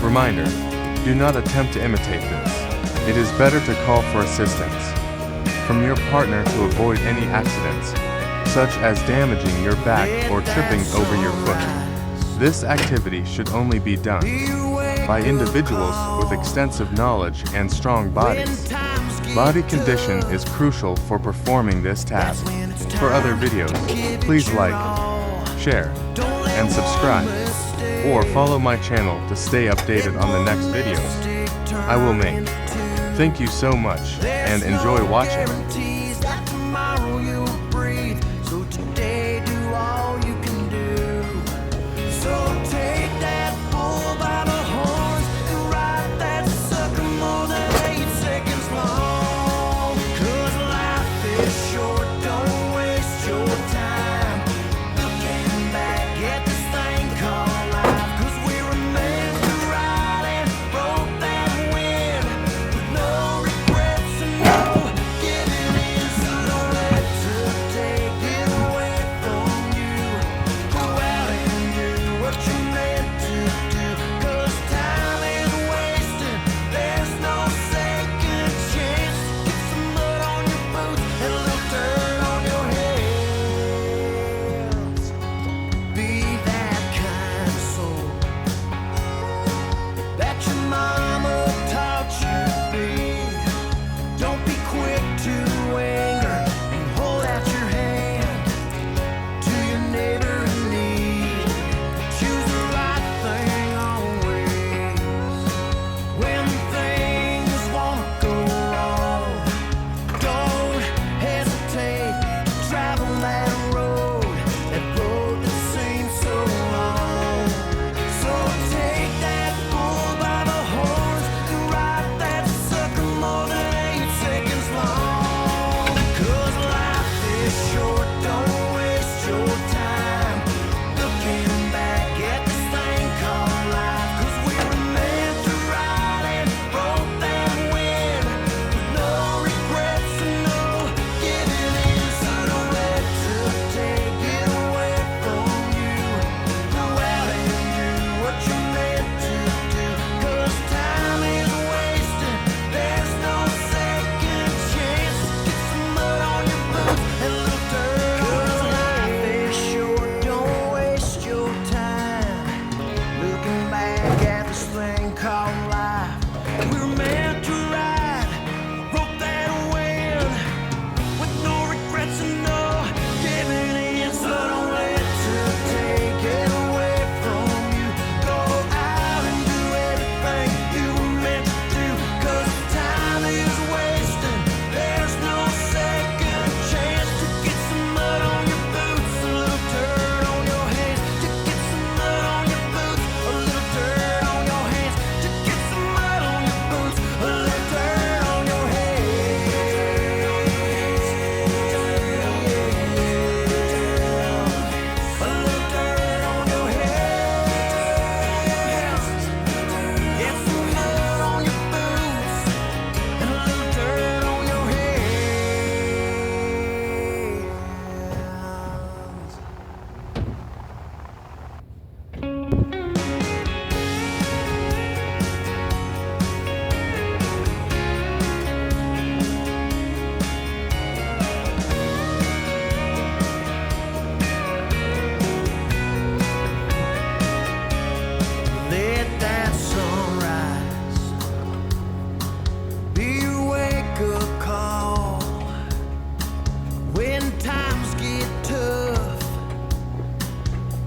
Reminder: do not attempt to imitate this. It is better to call for assistance from your partner to avoid any accidents, such as damaging your back or tripping over your foot. This activity should only be done by individuals with extensive knowledge and strong bodies. Body condition is crucial for performing this task. For other videos, please like, share, and subscribe, or follow my channel to stay updated on the next videos I will make. Thank you so much, and enjoy watching.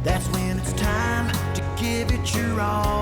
That's when it's time to give it your all.